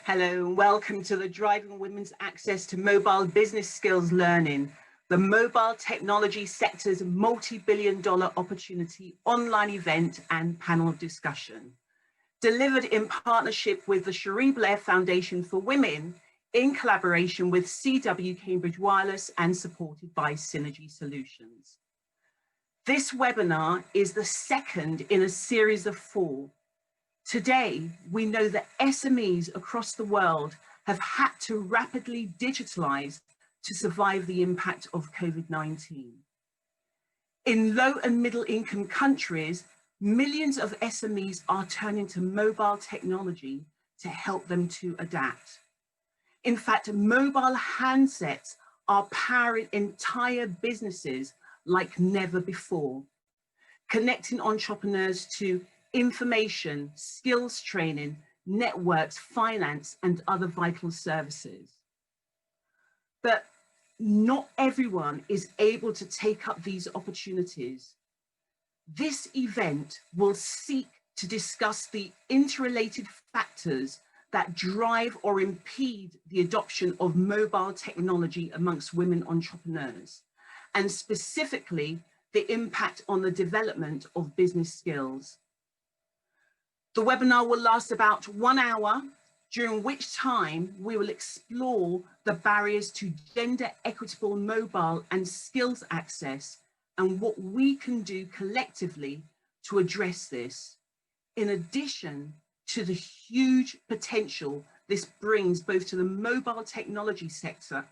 Hello and welcome to the Driving Women's Access to Mobile Business Skills Learning, the mobile technology sector's multi-billion-dollar opportunity online event and panel discussion. Delivered in partnership with the Cherie Blair Foundation for Women in collaboration with CW Cambridge Wireless and supported by Synergy Solutions. This webinar is the second in a series of 4. Today, we know that SMEs across the world have had to rapidly digitalize to survive the impact of COVID-19. In low and middle income countries, millions of SMEs are turning to mobile technology to help them to adapt. In fact, mobile handsets are powering entire businesses like never before, connecting entrepreneurs to information, skills training, networks, finance, and other vital services. But not everyone is able to take up these opportunities. This event will seek to discuss the interrelated factors that drive or impede the adoption of mobile technology amongst women entrepreneurs, and specifically the impact on the development of business skills. The webinar will last about 1 hour, during which time we will explore the barriers to gender equitable mobile and skills access and what we can do collectively to address this, in addition to the huge potential this brings both to the mobile technology sector,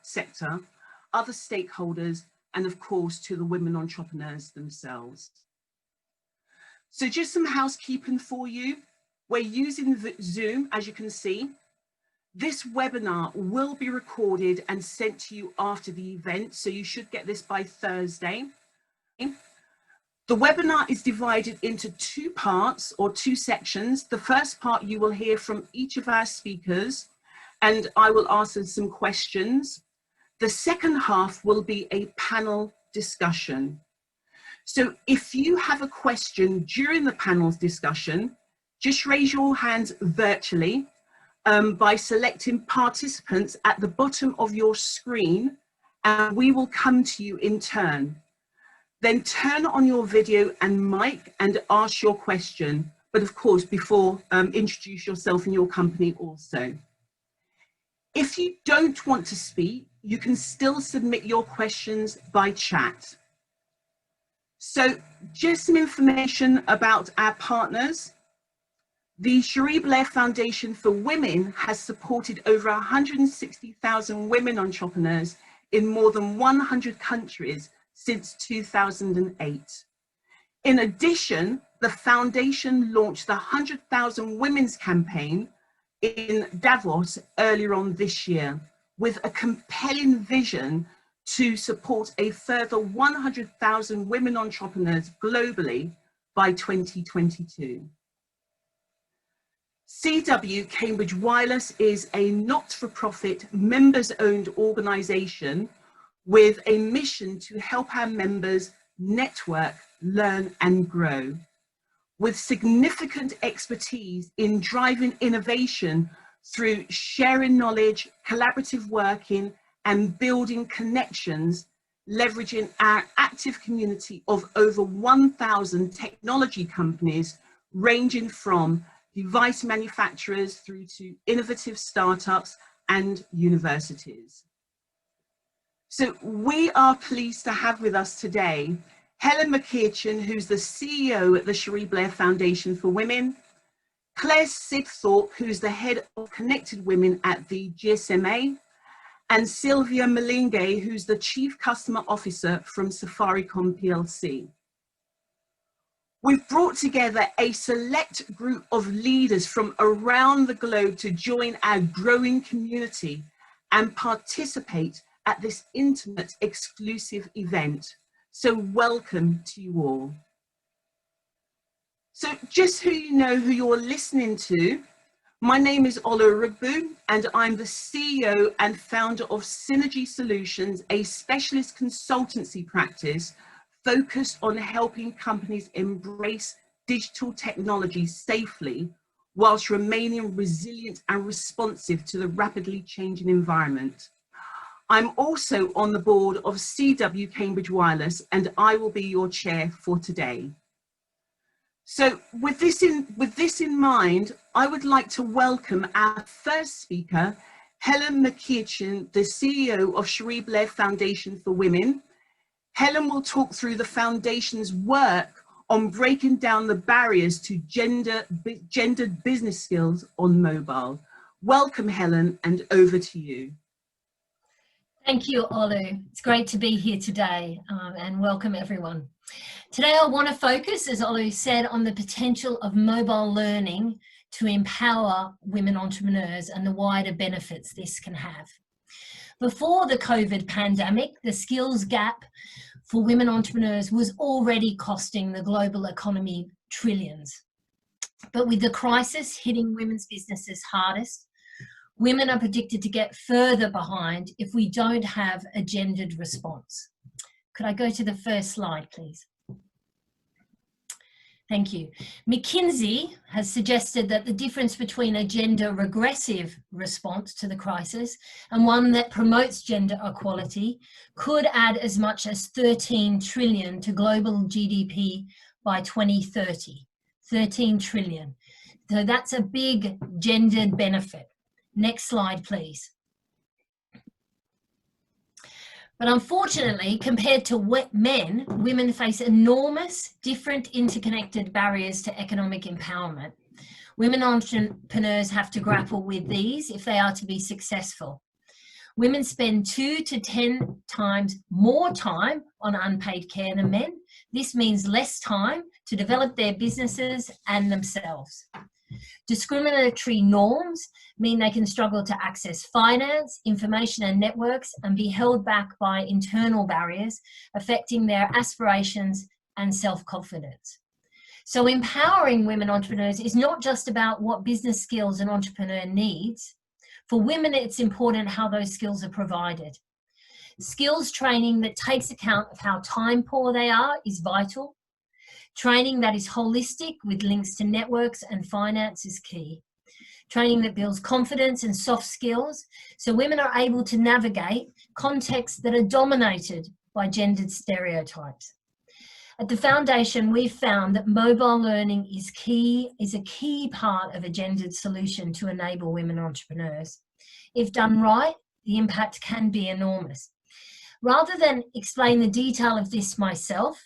other stakeholders, and of course to the women entrepreneurs themselves. So just some housekeeping for you. We're using Zoom, as you can see. This webinar will be recorded and sent to you after the event, so you should get this by Thursday. The webinar is divided into 2 parts or 2 sections. The first part you will hear from each of our speakers, and I will answer some questions. The second half will be a panel discussion. So if you have a question during the panel's discussion, just raise your hands virtually by selecting participants at the bottom of your screen, and we will come to you in turn. Then turn on your video and mic and ask your question, but of course before introduce yourself and your company also. If you don't want to speak, you can still submit your questions by chat. So just some information about our partners. The Cherie Blair Foundation for Women has supported over 160,000 women entrepreneurs in more than 100 countries since 2008. In addition, the foundation launched the 100,000 Women's Campaign in Davos earlier on this year, with a compelling vision to support a further 100,000 women entrepreneurs globally by 2022. CW Cambridge Wireless is a not-for-profit, members-owned organisation with a mission to help our members network, learn and grow. With significant expertise in driving innovation through sharing knowledge, collaborative working and building connections, leveraging our active community of over 1,000 technology companies ranging from device manufacturers through to innovative startups and universities. So we are pleased to have with us today Helen McEachin, who's the CEO at the Cherie Blair Foundation for Women, Claire Sigthorpe, who's the head of Connected Women at the GSMA, and Sylvia Malinge, who's the Chief Customer Officer from Safaricom PLC. We've brought together a select group of leaders from around the globe to join our growing community and participate at this intimate, exclusive event. So welcome to you all. So just so you know who you're listening to, my name is Ola Rugbu and I'm the CEO and founder of Synergy Solutions, a specialist consultancy practice focused on helping companies embrace digital technology safely whilst remaining resilient and responsive to the rapidly changing environment. I'm also on the board of CW Cambridge Wireless, and I will be your chair for today. So with this in mind, I would like to welcome our first speaker, Helen McKeachin, the CEO of Cherie Blair Foundation for Women. Helen will talk through the foundation's work on breaking down the barriers to gendered business skills on mobile. Welcome, Helen, and over to you. Thank you, Olu. It's great to be here today, and welcome everyone. Today I want to focus, as Olu said, on the potential of mobile learning to empower women entrepreneurs and the wider benefits this can have. Before the COVID pandemic, the skills gap for women entrepreneurs was already costing the global economy trillions. But with the crisis hitting women's businesses hardest, women are predicted to get further behind if we don't have a gendered response. Could I go to the first slide, please? Thank you. McKinsey has suggested that the difference between a gender regressive response to the crisis and one that promotes gender equality could add as much as 13 trillion to global GDP by 2030. 13 trillion. So that's a big gendered benefit. Next slide, please. But unfortunately, compared to men, women face enormous, different interconnected barriers to economic empowerment. Women entrepreneurs have to grapple with these if they are to be successful. Women spend 2 to 10 times more time on unpaid care than men. This means less time to develop their businesses and themselves. Discriminatory norms mean they can struggle to access finance, information and networks and be held back by internal barriers affecting their aspirations and self-confidence. So empowering women entrepreneurs is not just about what business skills an entrepreneur needs. For women, it's important how those skills are provided. Skills training that takes account of how time poor they are is vital. Training that is holistic with links to networks and finance is key. Training that builds confidence and soft skills so women are able to navigate contexts that are dominated by gendered stereotypes. At the foundation, we've found that mobile learning is a key part of a gendered solution to enable women entrepreneurs. If done right, the impact can be enormous. Rather than explain the detail of this myself,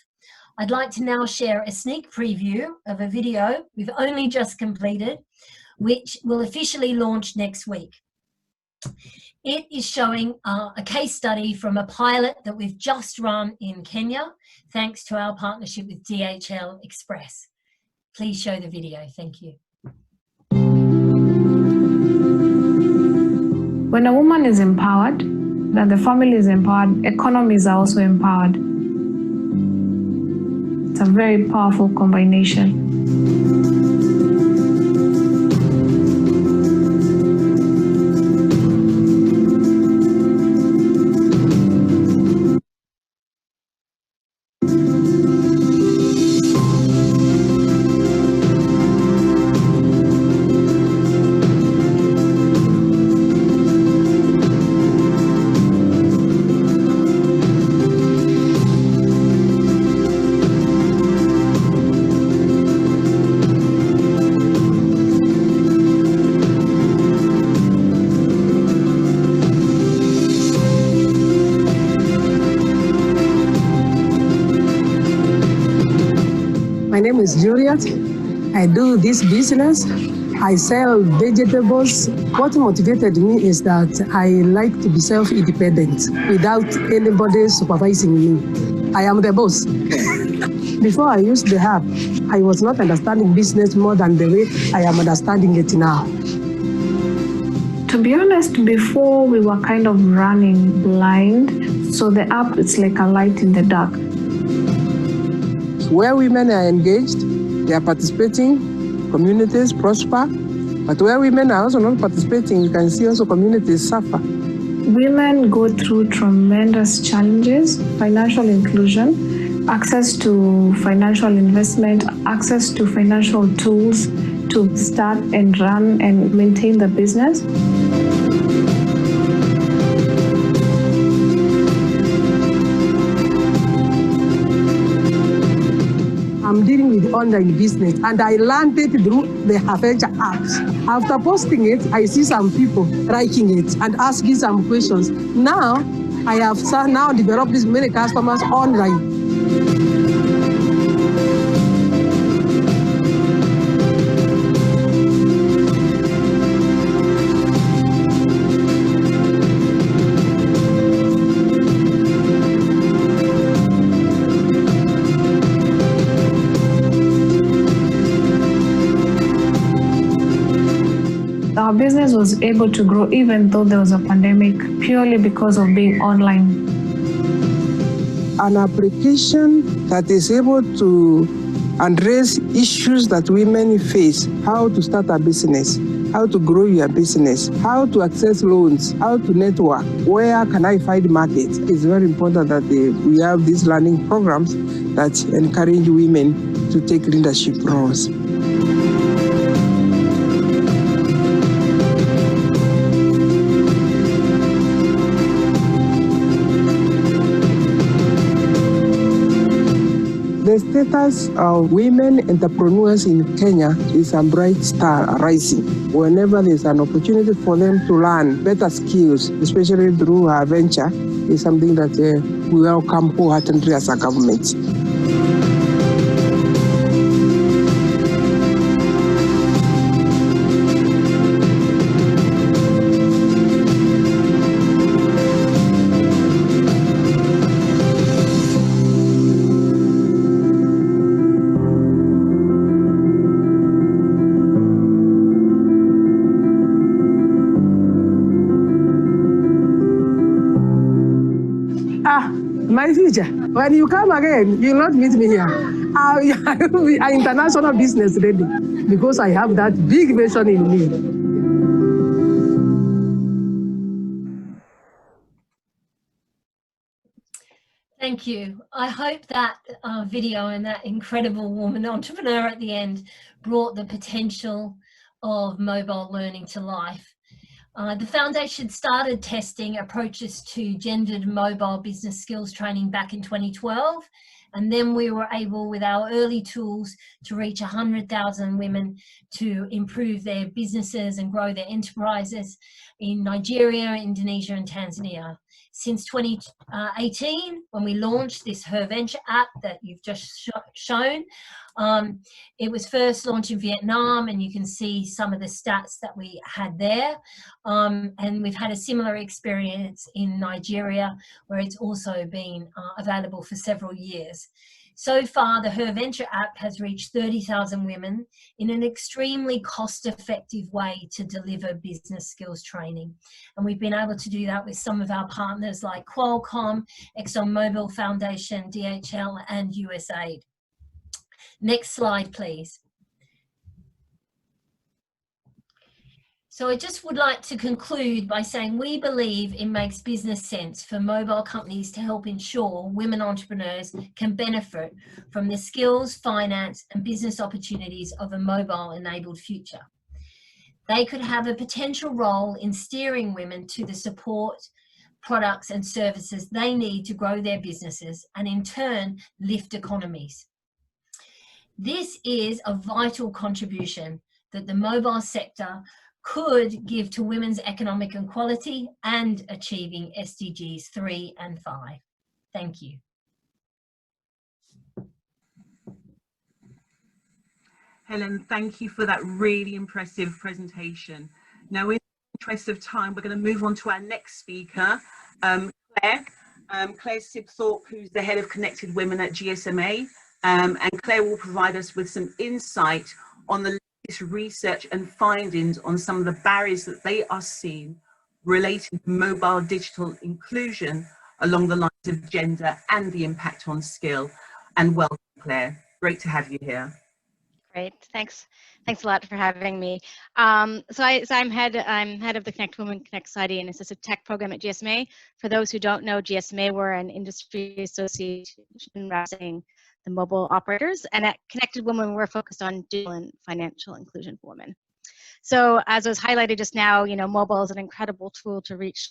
I'd like to now share a sneak preview of a video we've only just completed, which will officially launch next week. It is showing a case study from a pilot that we've just run in Kenya, thanks to our partnership with DHL Express. Please show the video. Thank you. When a woman is empowered, then the family is empowered, economies are also empowered. It's a very powerful combination. My name is Juliet. I do this business. I sell vegetables. What motivated me is that I like to be self-independent without anybody supervising me. I am the boss. Before I used the app, I was not understanding business more than the way I am understanding it now. To be honest, before we were kind of running blind, so the app is like a light in the dark. Where women are engaged, they are participating, communities prosper. But where women are also not participating, you can see also communities suffer. Women go through tremendous challenges: financial inclusion, access to financial investment, access to financial tools, to start and run and maintain the business. I'm dealing with online business, and I learned it through the Haventure apps. After posting it, I see some people liking it and asking some questions. Now, I have now developed these many customers online. Our business was able to grow even though there was a pandemic purely because of being online. An application that is able to address issues that women face, how to start a business, how to grow your business, how to access loans, how to network, where can I find markets. It's very important that we have these learning programs that encourage women to take leadership roles. The status of women entrepreneurs in Kenya is a bright star rising. Whenever there's an opportunity for them to learn better skills, especially through our venture, is something that we welcome wholeheartedly as a government. My future, when you come again, you'll not meet me here. I will be an international business ready because I have that big vision in me. Thank you. I hope that video and that incredible woman entrepreneur at the end brought the potential of mobile learning to life. The foundation started testing approaches to gendered mobile business skills training back in 2012, and then we were able, with our early tools, to reach 100,000 women to improve their businesses and grow their enterprises in Nigeria, Indonesia, and Tanzania. Since 2018, when we launched this Her Venture app that you've just shown, it was first launched in Vietnam, and you can see some of the stats that we had there. And we've had a similar experience in Nigeria, where it's also been available for several years. So far, the Her Venture app has reached 30,000 women in an extremely cost-effective way to deliver business skills training. And we've been able to do that with some of our partners like Qualcomm, ExxonMobil Foundation, DHL, and USAID. Next slide, please. So I just would like to conclude by saying we believe it makes business sense for mobile companies to help ensure women entrepreneurs can benefit from the skills, finance, and business opportunities of a mobile-enabled future. They could have a potential role in steering women to the support, products, and services they need to grow their businesses and in turn lift economies. This is a vital contribution that the mobile sector could give to women's economic equality and achieving SDGs 3 and 5. Thank you. Helen, thank you for that really impressive presentation. Now, in the interest of time, we're going to move on to our next speaker, Claire. Claire Sibthorpe, who's the head of Connected Women at GSMA. And Claire will provide us with some insight on the latest research and findings on some of the barriers that they are seeing related to mobile digital inclusion along the lines of gender and the impact on skill. And welcome, Claire. Great to have you here. Great, thanks a lot for having me. So I'm head of the Connect Women, Connect Society and Assistive Tech program at GSMA. For those who don't know, GSMA, we're an industry association representing the mobile operators. And at Connected Women, we're focused on digital and financial inclusion for women. So as was highlighted just now, mobile is an incredible tool to reach.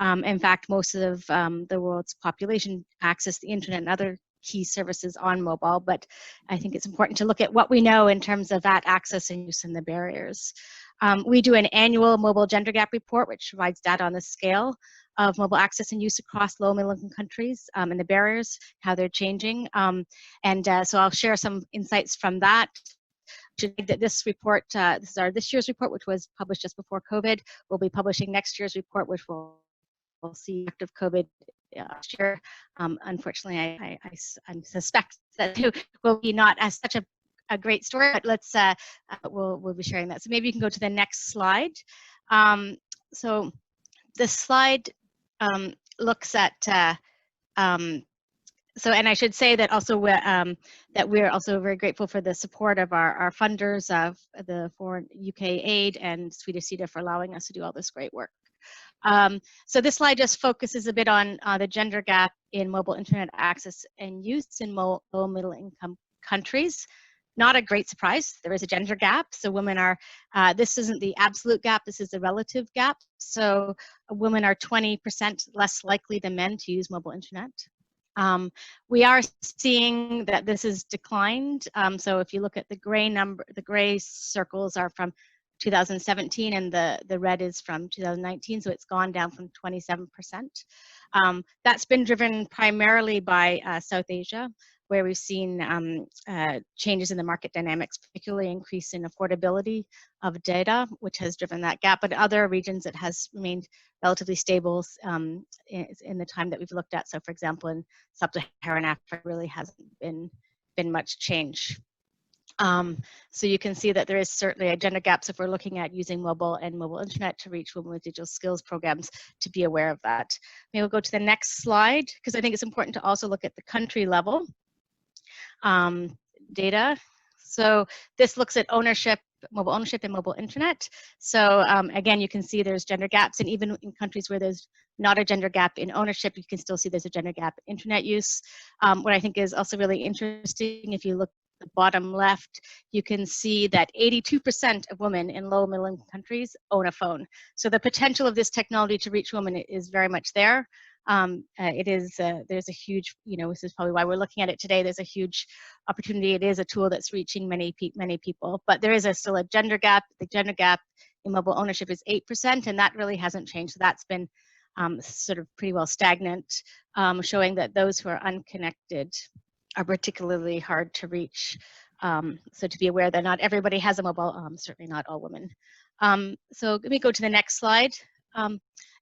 In fact, most of the world's population access the internet and other key services on mobile, but I think it's important to look at what we know in terms of that access and use and the barriers. We do an annual mobile gender gap report, which provides data on the scale of mobile access and use across low and middle income countries and the barriers, how they're changing. So I'll share some insights from that. That this report, this is this year's report, which was published just before COVID. We'll be publishing next year's report, which we'll see after COVID last year. Unfortunately, I suspect that it will be not as such a great story, but let's we'll be sharing that. So maybe you can go to the next slide. So this slide looks at and I should say that also that we're also very grateful for the support of our funders of the foreign UK aid and Swedish CEDA for allowing us to do all this great work. So this slide just focuses a bit on the gender gap in mobile internet access and use in low and middle income countries. Not a great surprise, there is a gender gap. So women are, this isn't the absolute gap, this is the relative gap. So women are 20% less likely than men to use mobile internet. We are seeing that this has declined. So if you look at the gray circles are from 2017 and the red is from 2019, so it's gone down from 27%. That's been driven primarily by South Asia, where we've seen changes in the market dynamics, particularly increase in affordability of data, which has driven that gap. But other regions, it has remained relatively stable in the time that we've looked at. So for example, in Sub-Saharan Africa, really hasn't been much change. So you can see that there is certainly a gender gap. So if we're looking at using mobile and mobile internet to reach women with digital skills programs, to be aware of that. Maybe we'll go to the next slide, because I think it's important to also look at the country level data. So this looks at ownership, mobile ownership and mobile internet. So again, you can see there's gender gaps, and even in countries where there's not a gender gap in ownership, you can still see there's a gender gap in internet use. What I think is also really interesting, if you look at the bottom left, you can see that 82% of women in low and middle income countries own a phone. So the potential of this technology to reach women is very much there. There's a huge, this is probably why we're looking at it today. There's a huge opportunity. It is a tool that's reaching many people, but there is still a gender gap. The gender gap in mobile ownership is 8%, and that really hasn't changed. So that's been sort of pretty well stagnant, showing that those who are unconnected are particularly hard to reach. So to be aware that not everybody has a mobile, certainly not all women. So let me go to the next slide. I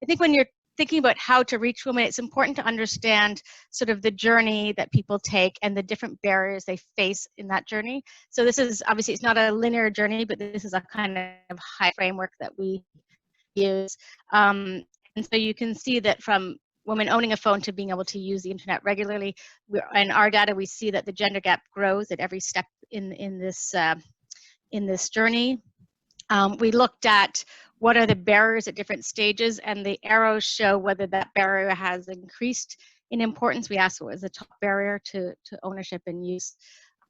think when you're thinking about how to reach women, it's important to understand sort of the journey that people take and the different barriers they face in that journey. So this is, obviously, it's not a linear journey, but this is a kind of high framework that we use. And so you can see that from women owning a phone to being able to use the internet regularly, in our data, we see that the gender gap grows at every step in this journey. We looked at what are the barriers at different stages, and the arrows show whether that barrier has increased in importance. We asked what was the top barrier to ownership and use,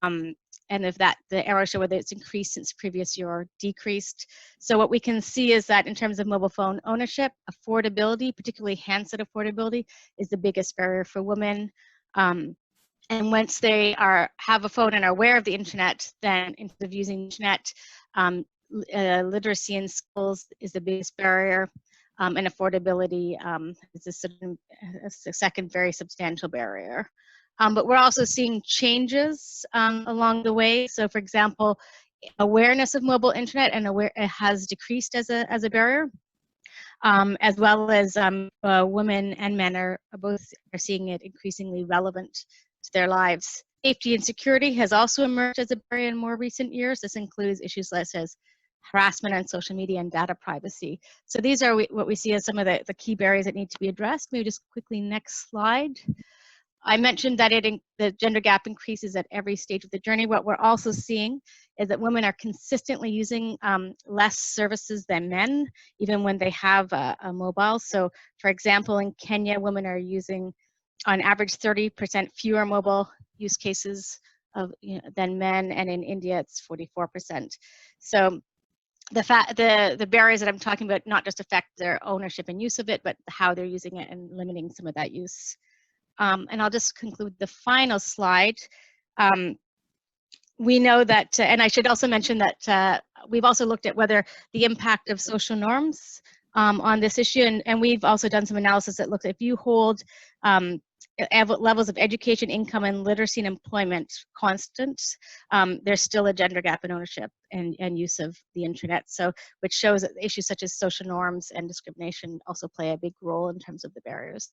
and if the arrows show whether it's increased since previous year or decreased. So what we can see is that in terms of mobile phone ownership, affordability, particularly handset affordability, is the biggest barrier for women. And once they have a phone and are aware of the internet, then in terms of using the internet, literacy and skills is the biggest barrier, and affordability is a second very substantial barrier. But we're also seeing changes along the way. So for example, awareness of mobile internet and it has decreased as a barrier, as well as women and men are seeing it increasingly relevant to their lives. Safety and security has also emerged as a barrier in more recent years. This includes issues such as harassment on social media and data privacy. So these are what we see as some of the key barriers that need to be addressed. Maybe just quickly, next slide. I mentioned that the gender gap increases at every stage of the journey. What we're also seeing is that women are consistently using less services than men, even when they have a mobile. So for example, in Kenya, women are using on average 30% fewer mobile use cases of than men, and in India it's 44%. So the barriers that I'm talking about not just affect their ownership and use of it, but how they're using it and limiting some of that use. And I'll just conclude the final slide. We know that, and I should also mention that we've also looked at whether the impact of social norms on this issue, and we've also done some analysis that looks at if you hold levels of education, income, and literacy and employment constant, there's still a gender gap in ownership and use of the internet. So, which shows that issues such as social norms and discrimination also play a big role in terms of the barriers.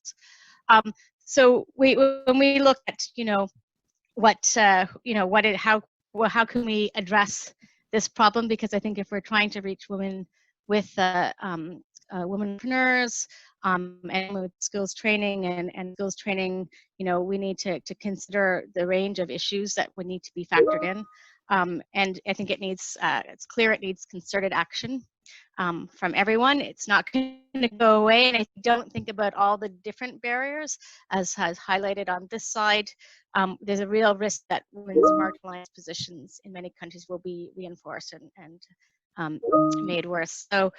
So when we look at, how can we address this problem? Because I think if we're trying to reach women with women entrepreneurs and with skills training and skills training, we need to consider the range of issues that would need to be factored in. And I think it needs, it's clear it needs concerted action from everyone. It's not going to go away, and I don't think about all the different barriers as has highlighted on this side. There's a real risk that women's marginalized positions in many countries will be reinforced and made worse. So,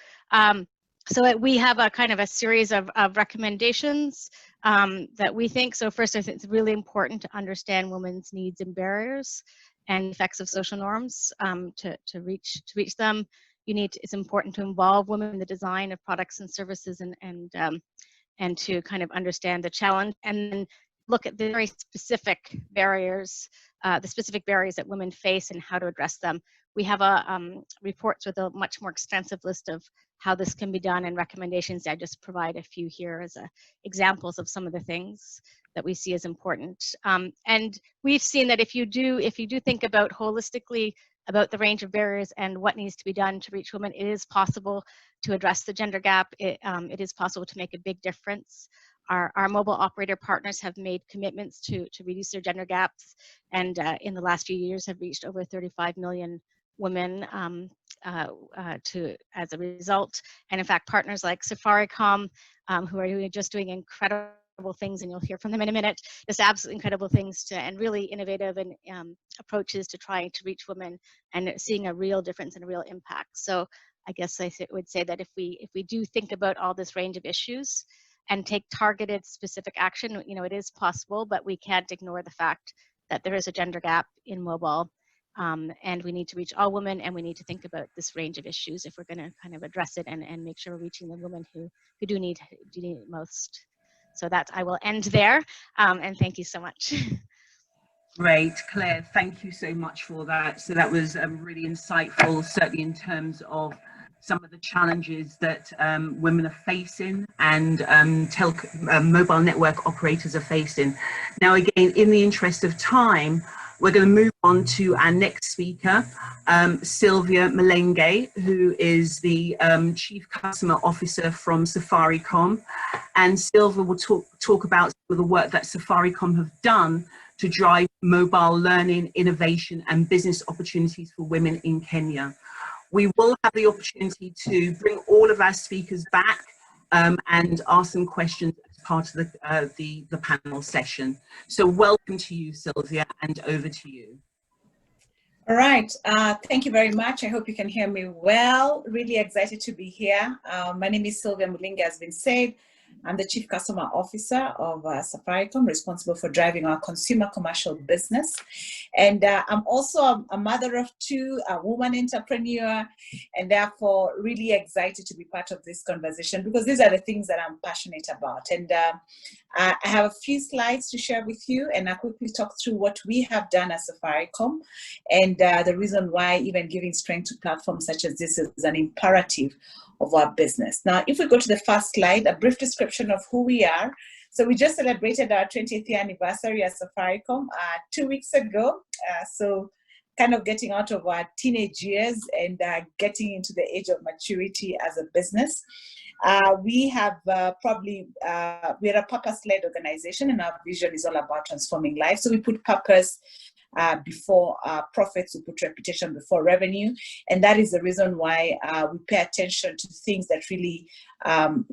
so we have a kind of a series of recommendations that we think. So first, I think it's really important to understand women's needs and barriers and effects of social norms to reach them. It's important to involve women in the design of products and services and to kind of understand the challenge, and then look at the very specific barriers, that women face and how to address them. We have reports with a much more extensive list of how this can be done and recommendations. I just provide a few here as examples of some of the things that we see as important. And we've seen that if you do think about holistically about the range of barriers and what needs to be done to reach women, it is possible to address the gender gap. It is possible to make a big difference. Our mobile operator partners have made commitments to reduce their gender gaps, and in the last few years have reached over 35 million women as a result. And in fact, partners like Safaricom, who are just doing incredible things, and you'll hear from them in a minute, just absolutely incredible things and really innovative and approaches to trying to reach women and seeing a real difference and a real impact. So I guess I would say that if we do think about all this range of issues and take targeted specific action, it is possible, but we can't ignore the fact that there is a gender gap in mobile, and we need to reach all women, and we need to think about this range of issues if we're going to kind of address it and make sure we're reaching the women who do need it most. So I will end there, and thank you so much. Great, Claire, thank you so much for that. So that was really insightful, certainly in terms of some of the challenges that women are facing and mobile network operators are facing. Now, again, in the interest of time, we're going to move on to our next speaker, Sylvia Malenge, who is the Chief Customer Officer from Safaricom. And Sylvia will talk about some of the work that Safaricom have done to drive mobile learning, innovation, and business opportunities for women in Kenya. We will have the opportunity to bring all of our speakers back and ask them questions as part of the panel session. So welcome to you, Sylvia, and over to you. All right, thank you very much. I hope you can hear me well. Really excited to be here. My name is Sylvia Malenge, as been said. I'm the Chief Customer Officer of Safaricom, responsible for driving our consumer commercial business. And I'm also a mother of two, a woman entrepreneur, and therefore really excited to be part of this conversation because these are the things that I'm passionate about. And I have a few slides to share with you, and I'll quickly talk through what we have done as Safaricom and the reason why even giving strength to platforms such as this is an imperative of our business. Now, if we go to the first slide, a brief description of who we are. So we just celebrated our 20th year anniversary as Safaricom 2 weeks ago. So kind of getting out of our teenage years and getting into the age of maturity as a business. We have we're a purpose-led organization, and our vision is all about transforming lives. So we put purpose before profits, we put reputation before revenue, and that is the reason why we pay attention to things that really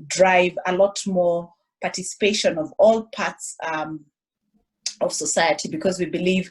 drive a lot more participation of all parts of society, because we believe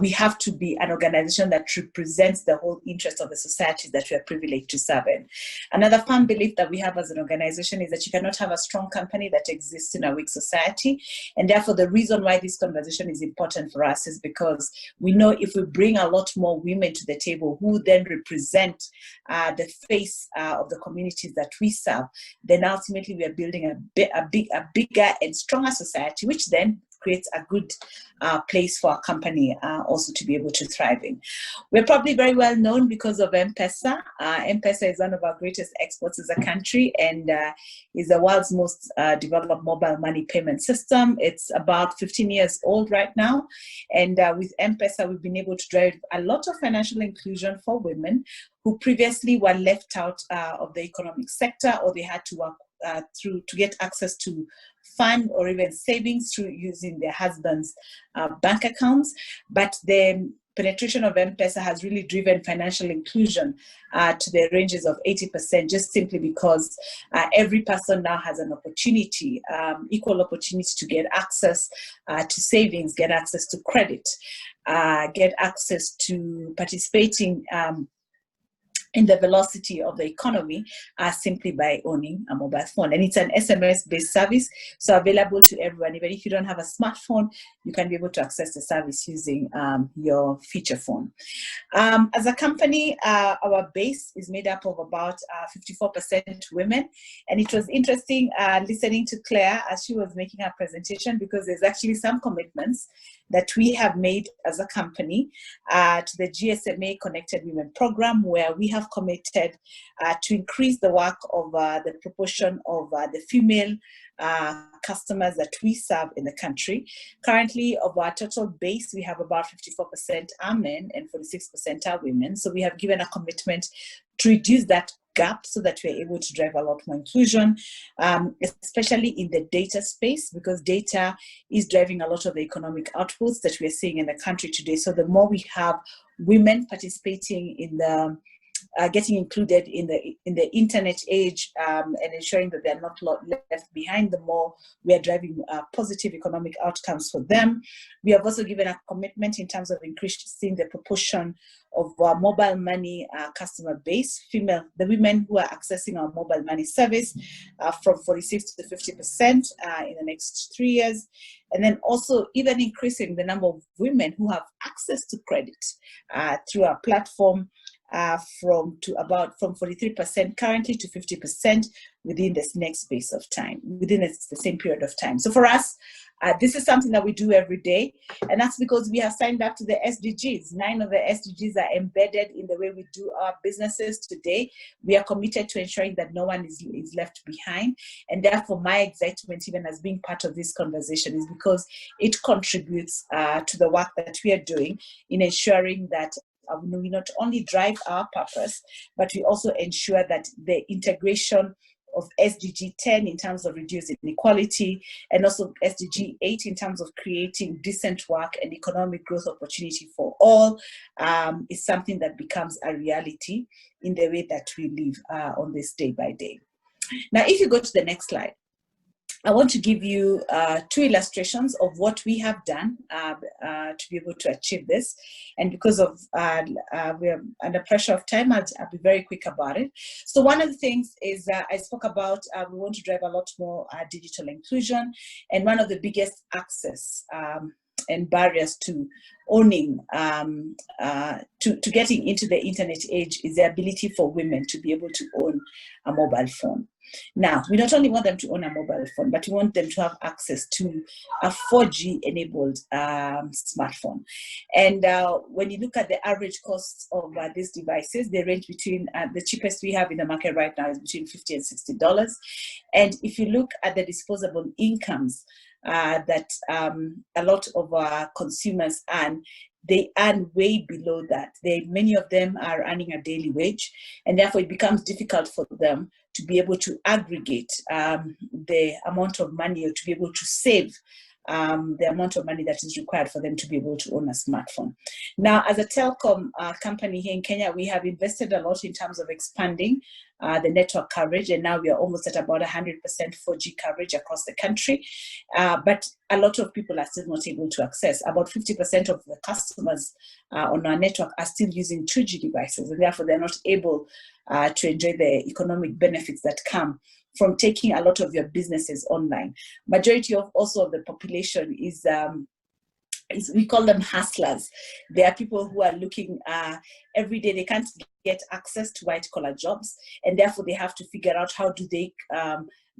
we have to be an organization that represents the whole interest of the society that we are privileged to serve in. Another firm belief that we have as an organization is that you cannot have a strong company that exists in a weak society. And therefore, the reason why this conversation is important for us is because we know if we bring a lot more women to the table who then represent the face of the communities that we serve, then ultimately we are building a bigger and stronger society, which then creates a good place for a company also to be able to thrive in. We're probably very well known because of M-Pesa. M-Pesa is one of our greatest exports as a country and is the world's most developed mobile money payment system. It's about 15 years old right now. And with M-Pesa, we've been able to drive a lot of financial inclusion for women who previously were left out of the economic sector, or they had to work to get access to fund or even savings through using their husband's bank accounts. But the penetration of M-Pesa has really driven financial inclusion to the ranges of 80%, just simply because every person now has an opportunity, equal opportunity to get access to savings, get access to credit, get access to participating in the velocity of the economy simply by owning a mobile phone. And it's an SMS-based service, so available to everyone. Even if you don't have a smartphone, you can be able to access the service using your feature phone. As a company, our base is made up of about 54% women. And it was interesting listening to Claire as she was making her presentation, because there's actually some commitments that we have made as a company to the GSMA Connected Women program, where we have committed to increase the work of the proportion of the female customers that we serve in the country. Currently, of our total base, we have about 54% are men and 46% are women. So we have given a commitment to reduce that gap so that we're able to drive a lot more inclusion, especially in the data space, because data is driving a lot of the economic outputs that we're seeing in the country today. So the more we have women participating in the getting included in the internet age and ensuring that they're not left behind, the more we are driving positive economic outcomes for them. We have also given a commitment in terms of increasing the proportion of our mobile money customer base, the women who are accessing our mobile money service from 46 to 50% in the next 3 years. And then also even increasing the number of women who have access to credit through our platform from 43% currently to 50% within this next space of time, within the same period of time. So for us, this is something that we do every day, and that's because we have signed up to the SDGs. 9 of the SDGs are embedded in the way we do our businesses today. We are committed to ensuring that no one is left behind, and therefore my excitement even as being part of this conversation is because it contributes to the work that we are doing in ensuring that we not only drive our purpose, but we also ensure that the integration of SDG 10 in terms of reducing inequality, and also SDG 8 in terms of creating decent work and economic growth opportunity for all, is something that becomes a reality in the way that we live on this day by day. Now, if you go to the next slide, I want to give you 2 illustrations of what we have done to be able to achieve this. And because of we're under pressure of time, I'll be very quick about it. So one of the things is I spoke about we want to drive a lot more digital inclusion, and one of the biggest access and barriers to owning, to getting into the internet age is the ability for women to be able to own a mobile phone. Now, we not only want them to own a mobile phone, but we want them to have access to a 4G enabled smartphone. And when you look at the average cost of these devices, they range between, the cheapest we have in the market right now is between $50 and $60. And if you look at the disposable incomes that a lot of our consumers earn, they earn way below that. Many of them are earning a daily wage, and therefore it becomes difficult for them to be able to aggregate the amount of money or to be able to save the amount of money that is required for them to be able to own a smartphone. Now, as a telecom company here in Kenya, we have invested a lot in terms of expanding the network coverage, and now we are almost at about 100% 4G coverage across the country. But a lot of people are still not able to access. About 50% of the customers on our network are still using 2G devices, and therefore they're not able to enjoy the economic benefits that come from taking a lot of your businesses online. Majority of also of the population is we call them hustlers. They are people who are looking every day. They can't get access to white collar jobs, and therefore they have to figure out how do they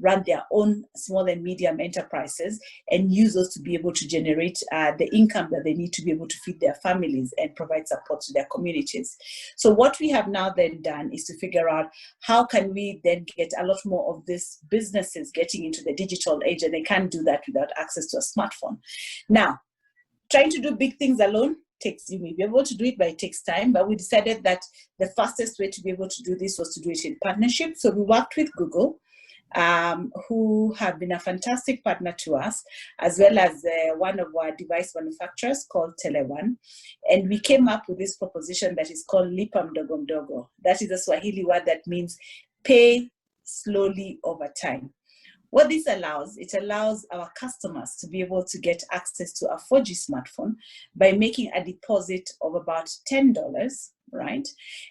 run their own small and medium enterprises and use those to be able to generate the income that they need to be able to feed their families and provide support to their communities. So what we have now then done is to figure out how can we then get a lot more of these businesses getting into the digital age, and they can't do that without access to a smartphone. Now, trying to do big things alone you may be able to do it, but it takes time. But we decided that the fastest way to be able to do this was to do it in partnership. So we worked with Google, who have been a fantastic partner to us, as well as one of our device manufacturers called Tele1. And we came up with this proposition that is called Lipa Mdogo Mdogo. That is a Swahili word that means pay slowly over time. What this allows, it allows our customers to be able to get access to a 4G smartphone by making a deposit of about $10, right?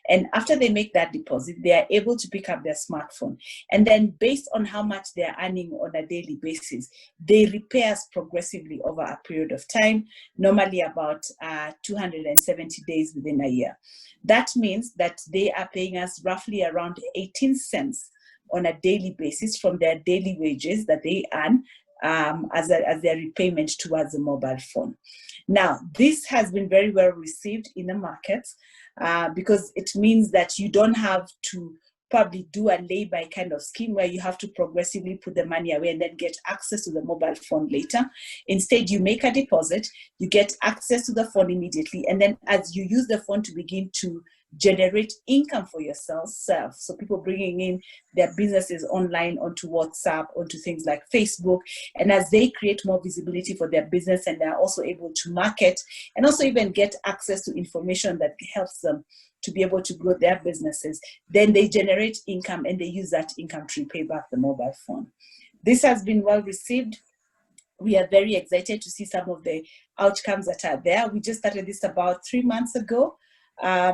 And after they make that deposit, they are able to pick up their smartphone. And then based on how much they're earning on a daily basis, they repay us progressively over a period of time, normally about 270 days within a year. That means that they are paying us roughly around 18 cents on a daily basis from their daily wages that they earn as their repayment towards a mobile phone. Now, this has been very well received in the markets because it means that you don't have to probably do a lay-by kind of scheme where you have to progressively put the money away and then get access to the mobile phone later. Instead, you make a deposit, you get access to the phone immediately, and then as you use the phone to begin to generate income for yourself. So people bringing in their businesses online onto WhatsApp, onto things like Facebook. And as they create more visibility for their business, and they're also able to market and also even get access to information that helps them to be able to grow their businesses, then they generate income and they use that income to repay back the mobile phone. This has been well received. We are very excited to see some of the outcomes that are there. We just started this about 3 months ago. I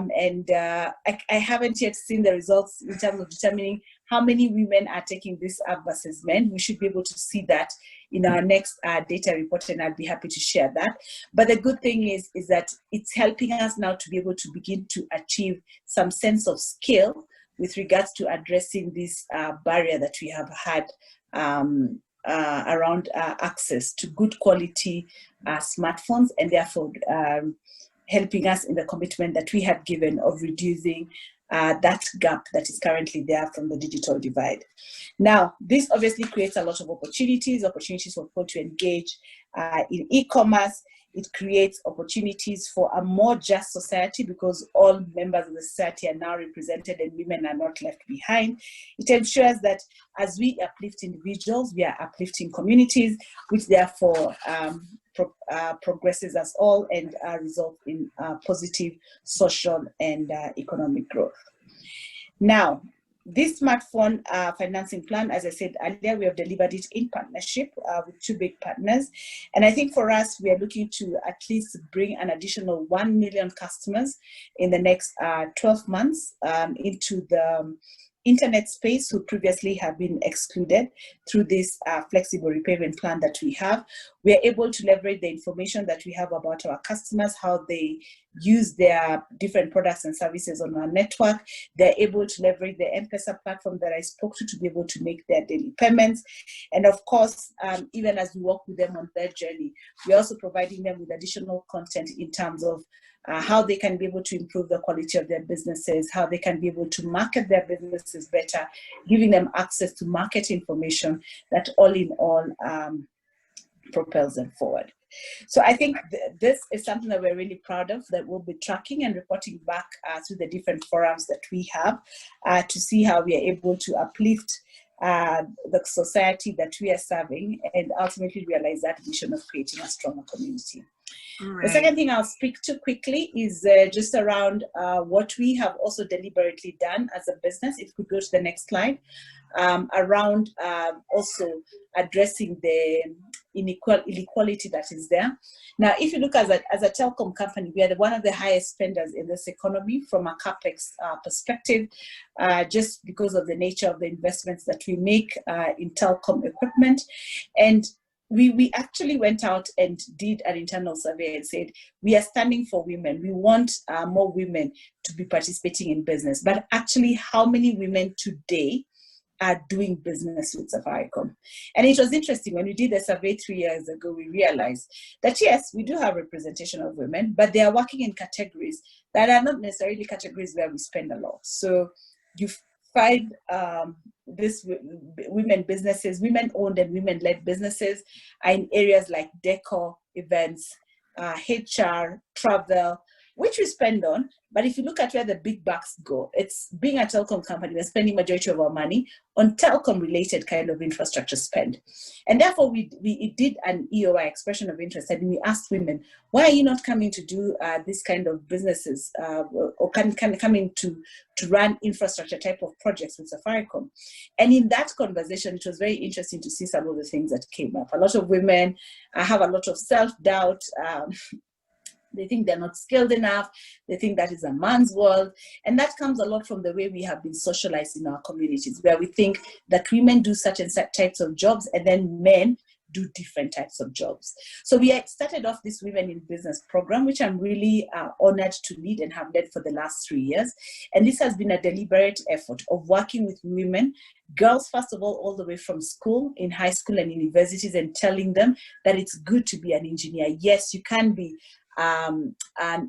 haven't yet seen the results in terms of determining how many women are taking this up versus men. We should be able to see that in our next data report, and I'll be happy to share that. But the good thing is that it's helping us now to be able to begin to achieve some sense of scale with regards to addressing this barrier that we have had around access to good quality smartphones, and therefore helping us in the commitment that we have given of reducing that gap that is currently there from the digital divide. Now, this obviously creates a lot of opportunities for people to engage in e-commerce. It creates opportunities for a more just society because all members of the society are now represented and women are not left behind. It ensures that as we uplift individuals, we are uplifting communities, which therefore progresses us all and result in positive social and economic growth. Now, this smartphone financing plan, as I said earlier, we have delivered it in partnership with 2 big partners. And I think for us, we are looking to at least bring an additional 1 million customers in the next 12 months into the internet space who previously have been excluded through this flexible repayment plan that we have. We are able to leverage the information that we have about our customers, how they use their different products and services on our network. They're able to leverage the M-Pesa platform that I spoke to be able to make their daily payments. And of course, even as we work with them on their journey, we're also providing them with additional content in terms of how they can be able to improve the quality of their businesses, how they can be able to market their businesses better, giving them access to market information that all in all propels them forward. So I think this is something that we're really proud of, that we'll be tracking and reporting back through the different forums that we have to see how we are able to uplift the society that we are serving, and ultimately realize that vision of creating a stronger community. Right. The second thing I'll speak to quickly is just around what we have also deliberately done as a business. If we go to the next slide, around also addressing the inequality that is there. Now, if you look as a telecom company, we are one of the highest spenders in this economy from a capex perspective, just because of the nature of the investments that we make in telecom equipment. And we actually went out and did an internal survey and said, we are standing for women. We want more women to be participating in business. But actually, how many women today are doing business with Safaricom? And it was interesting, when we did the survey 3 years ago, we realized that yes, we do have representation of women, but they are working in categories that are not necessarily categories where we spend a lot. So you find this women businesses, women-owned and women-led businesses are in areas like decor, events, HR, travel, which we spend on. But if you look at where the big bucks go, it's being a telecom company, we're spending majority of our money on telecom-related kind of infrastructure spend. And therefore, we did an EOI, expression of interest, and we asked women, why are you not coming to do this kind of businesses or coming to run infrastructure type of projects with Safaricom? And in that conversation, it was very interesting to see some of the things that came up. A lot of women have a lot of self-doubt. They think they're not skilled enough. They think that is a man's world. And that comes a lot from the way we have been socialized in our communities, where we think that women do certain types of jobs and then men do different types of jobs. So we started off this Women in Business program, which I'm really honored to lead and have led for the last 3 years. And this has been a deliberate effort of working with women, girls, first of all the way from school, in high school and universities, and telling them that it's good to be an engineer. Yes, you can be an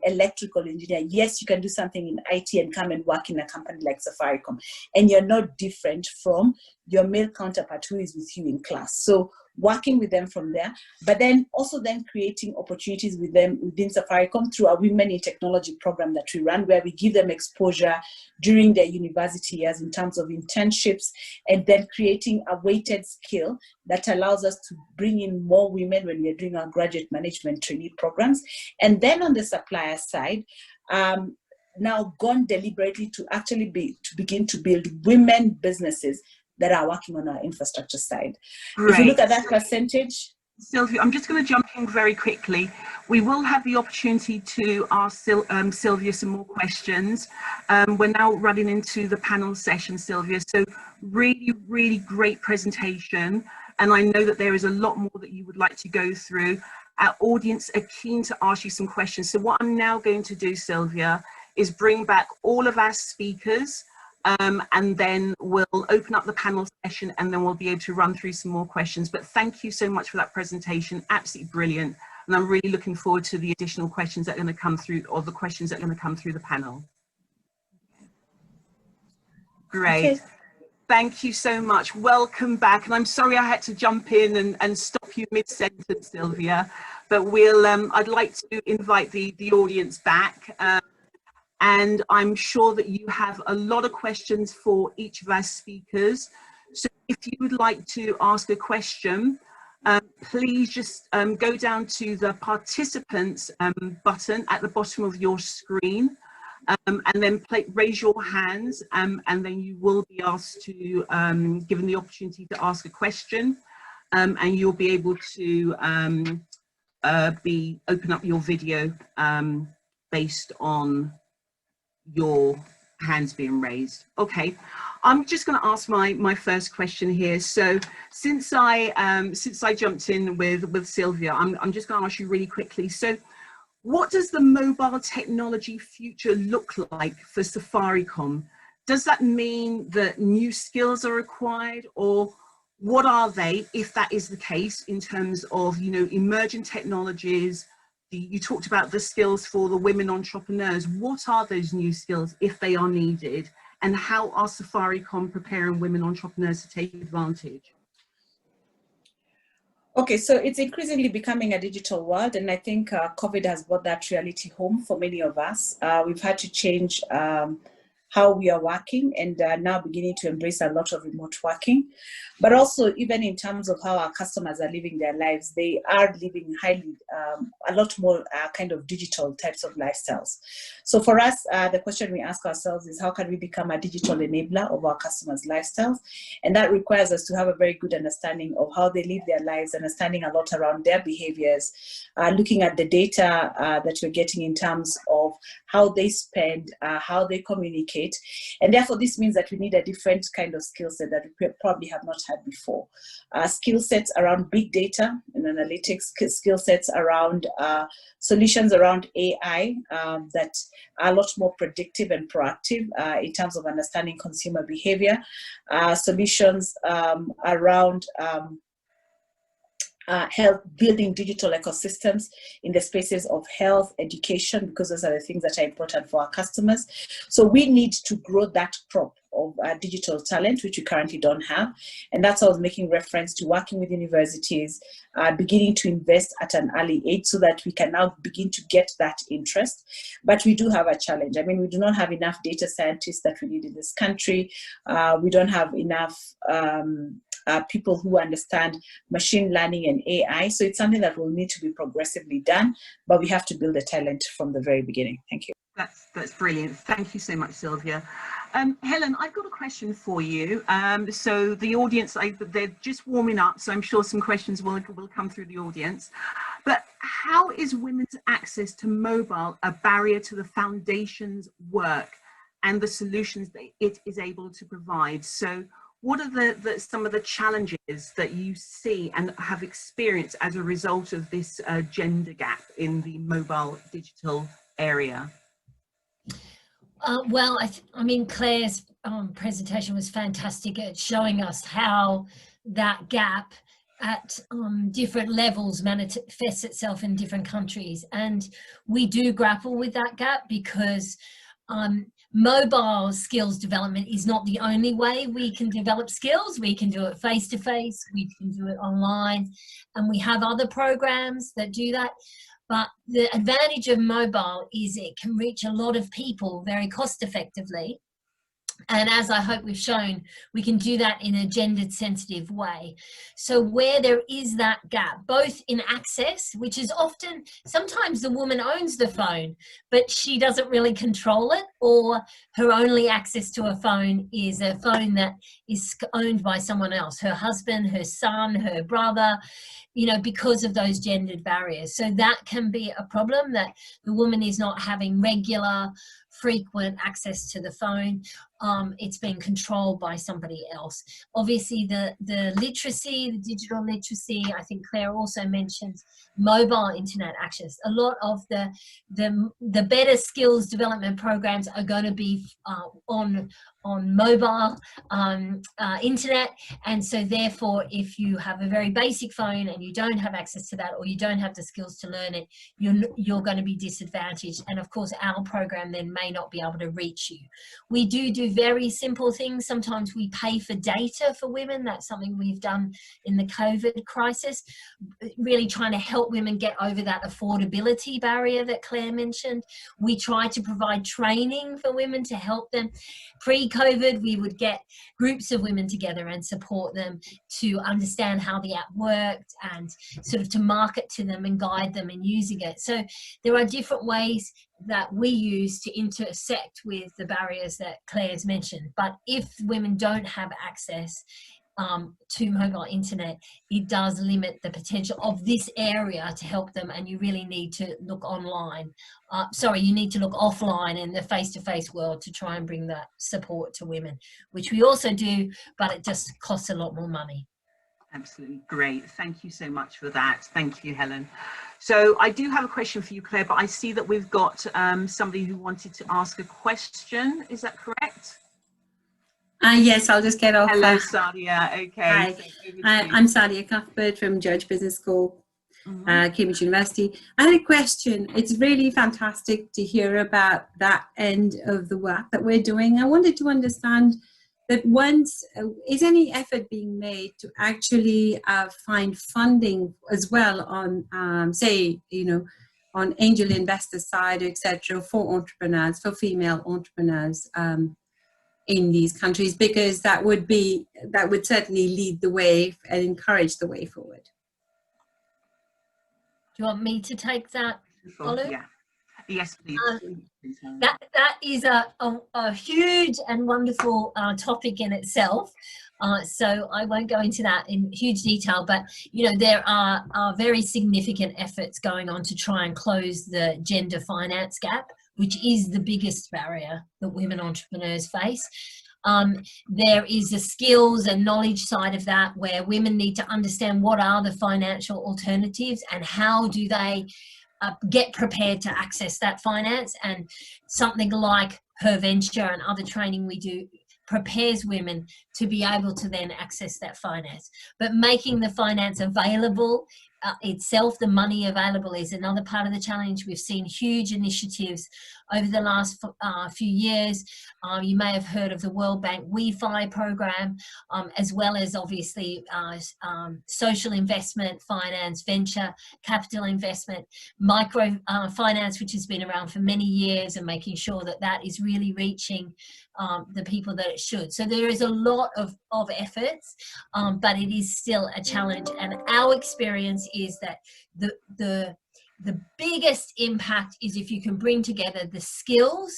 electrical engineer. Yes, you can do something in IT and come and work in a company like Safaricom. And you're not different from your male counterpart who is with you in class. So working with them from there, but then also then creating opportunities with them within Safaricom through our Women in Technology program that we run, where we give them exposure during their university years in terms of internships, and then creating a weighted skill that allows us to bring in more women when we're doing our graduate management trainee programs. And then on the supplier side, now gone deliberately to actually begin to build women businesses that are working on our infrastructure side. Great. If you look at that percentage. Sylvia, I'm just going to jump in very quickly. We will have the opportunity to ask Sylvia some more questions. We're now running into the panel session, Sylvia. So really, really great presentation. And I know that there is a lot more that you would like to go through. Our audience are keen to ask you some questions. So what I'm now going to do, Sylvia, is bring back all of our speakers, and then we'll open up the panel session, and then we'll be able to run through some more questions. But thank you so much for that presentation, absolutely brilliant. And I'm really looking forward to the additional questions that are going to come through, or the questions that are going to come through the panel. Great. Okay. Thank you so much. Welcome back. And I'm sorry I had to jump in and stop you mid-sentence, Sylvia, but we'll, I'd like to invite the audience back. And I'm sure that you have a lot of questions for each of our speakers. So if you would like to ask a question, please just go down to the participants button at the bottom of your screen, and then raise your hands, and then you will be asked to, given the opportunity to ask a question, and you'll be able to open up your video based on your hands being raised. Okay, I'm just going to ask my first question here. So since I jumped in with Sylvia, I'm just going to ask you really quickly. So what does the mobile technology future look like for Safaricom? Does that mean that new skills are required, or what are they, if that is the case, in terms of, you know, emerging technologies? You talked about the skills for the women entrepreneurs. What are those new skills if they are needed? And how are Safaricom preparing women entrepreneurs to take advantage? Okay, so it's increasingly becoming a digital world. And I think COVID has brought that reality home for many of us. We've had to change how we are working and now beginning to embrace a lot of remote working. But also even in terms of how our customers are living their lives, they are living a lot more kind of digital types of lifestyles. So for us, the question we ask ourselves is how can we become a digital enabler of our customers' lifestyles? And that requires us to have a very good understanding of how they live their lives, understanding a lot around their behaviors, looking at the data that we're getting in terms of how they spend, how they communicate. And therefore, this means that we need a different kind of skill set that we probably have not had before. Skill sets around big data and analytics, skill sets around solutions around AI that are a lot more predictive and proactive in terms of understanding consumer behavior, solutions around health, building digital ecosystems in the spaces of health, education, because those are the things that are important for our customers. So we need to grow that crop of digital talent, which we currently don't have. And that's why I was making reference to working with universities, beginning to invest at an early age so that we can now begin to get that interest. But we do have a challenge. I mean, we do not have enough data scientists that we need in this country. We don't have enough people who understand machine learning and AI. So it's something that will need to be progressively done, but we have to build the talent from the very beginning. Thank you. That's brilliant. Thank you so much, Sylvia. Helen, I've got a question for you. So the audience, they're just warming up, so I'm sure some questions will come through the audience. But how is women's access to mobile a barrier to the foundation's work and the solutions that it is able to provide? So what are some of the challenges that you see and have experienced as a result of this gender gap in the mobile digital area? Well, I mean, Claire's presentation was fantastic at showing us how that gap at different levels manifests itself in different countries. And we do grapple with that gap because mobile skills development is not the only way we can develop skills. We can do it face-to-face, we can do it online, and we have other programs that do that. But the advantage of mobile is it can reach a lot of people very cost effectively. And as I hope we've shown, we can do that in a gendered sensitive way. So where there is that gap, both in access, which is often, sometimes the woman owns the phone, but she doesn't really control it, or her only access to a phone is a phone that is owned by someone else, her husband, her son, her brother, you know, because of those gendered barriers. So that can be a problem, that the woman is not having regular, frequent access to the phone. It's being controlled by somebody else. Obviously the literacy, the digital literacy, I think Claire also mentioned mobile internet access. A lot of the better skills development programs are going to be on mobile internet, and so therefore if you have a very basic phone and you don't have access to that, or you don't have the skills to learn it, you're going to be disadvantaged, and of course our program then may not be able to reach you. We do very simple things. Sometimes we pay for data for women. That's something we've done in the COVID crisis, really trying to help women get over that affordability barrier that Claire mentioned. We try to provide training for women to help them. Pre-COVID, we would get groups of women together and support them to understand how the app worked and sort of to market to them and guide them in using it. So there are different ways that we use to intersect with the barriers that Claire's mentioned. But if women don't have access to mobile internet, it does limit the potential of this area to help them, and you really need to look online. You need to look offline in the face-to-face world to try and bring that support to women, which we also do, but it just costs a lot more money. Absolutely great. Thank you so much for that. Thank you, Helen. So I do have a question for you, Claire, but I see that we've got somebody who wanted to ask a question. Is that correct? Yes, I'll just get off. Hello, Sadia. Okay. Hi, I'm Sadia Cuthbert from Judge Business School, Cambridge University. I had a question. It's really fantastic to hear about that end of the work that we're doing. I wanted to understand that is any effort being made to actually find funding as well on, say, on angel investor side, etc., for entrepreneurs, for female entrepreneurs in these countries, because that would certainly lead the way and encourage the way forward. Do you want me to take that, Olu? Yeah. Yes, please. That is a huge and wonderful topic in itself. So I won't go into that in huge detail, but there are very significant efforts going on to try and close the gender finance gap, which is the biggest barrier that women entrepreneurs face. There is a skills and knowledge side of that, where women need to understand what are the financial alternatives and how do they get prepared to access that finance. And something like Her Venture and other training we do prepares women to be able to then access that finance. But making the finance available itself, the money available, is another part of the challenge. We've seen huge initiatives over the last few years. You may have heard of the World Bank WeFi program, as well as obviously social investment finance, venture capital investment, micro finance, which has been around for many years, and making sure that that is really reaching the people that it should. So there is a lot of efforts, but it is still a challenge. And our experience is that the biggest impact is if you can bring together the skills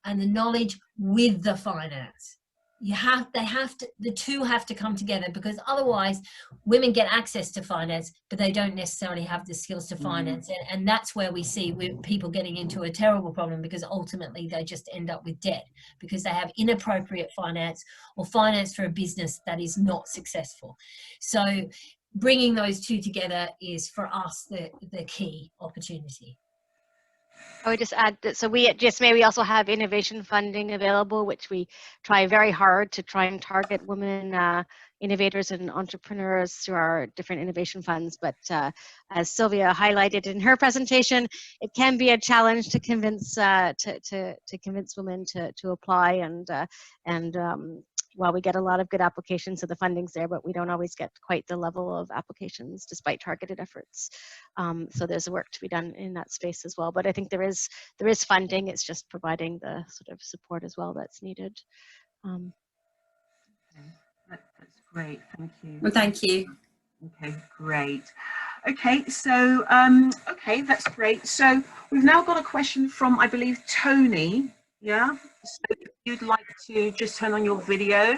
and the knowledge with the finance. The two have to come together, because otherwise women get access to finance, but they don't necessarily have the skills to finance it. And that's where we see people getting into a terrible problem, because ultimately they just end up with debt because they have inappropriate finance or finance for a business that is not successful. So bringing those two together is, for us, the key opportunity. I would just add that, so we at GSMA, we also have innovation funding available, which we try very hard to try and target women innovators and entrepreneurs through our different innovation funds. But as Sylvia highlighted in her presentation, it can be a challenge to convince to convince women to apply, and while we get a lot of good applications, so the funding's there, but we don't always get quite the level of applications despite targeted efforts. So there's work to be done in that space as well. But I think there is funding. It's just providing the sort of support as well that's needed. That's great. Thank you. Well, thank you. Okay, great. Okay, so okay, that's great. So we've now got a question from, I believe, Tony. Yeah. So if you'd like to just turn on your video.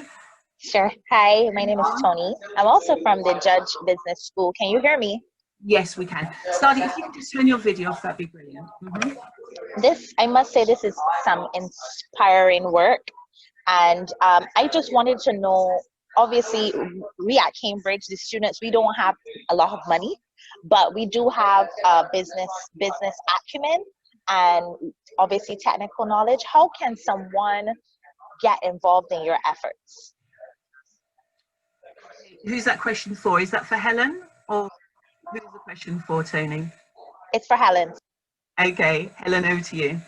Sure. Hi, my name is Tony. I'm also from the Judge Business School. Can you hear me? Yes, we can. Sadia, if you could just turn your video off, that'd be brilliant. I must say, this is some inspiring work. And I just wanted to know, obviously, we at Cambridge, the students, we don't have a lot of money, but we do have business acumen and obviously technical knowledge. How can someone get involved in your efforts? Who's that question for? Is that for Helen, or who's the question for, Tony? It's for Helen. Okay, Helen, over to you.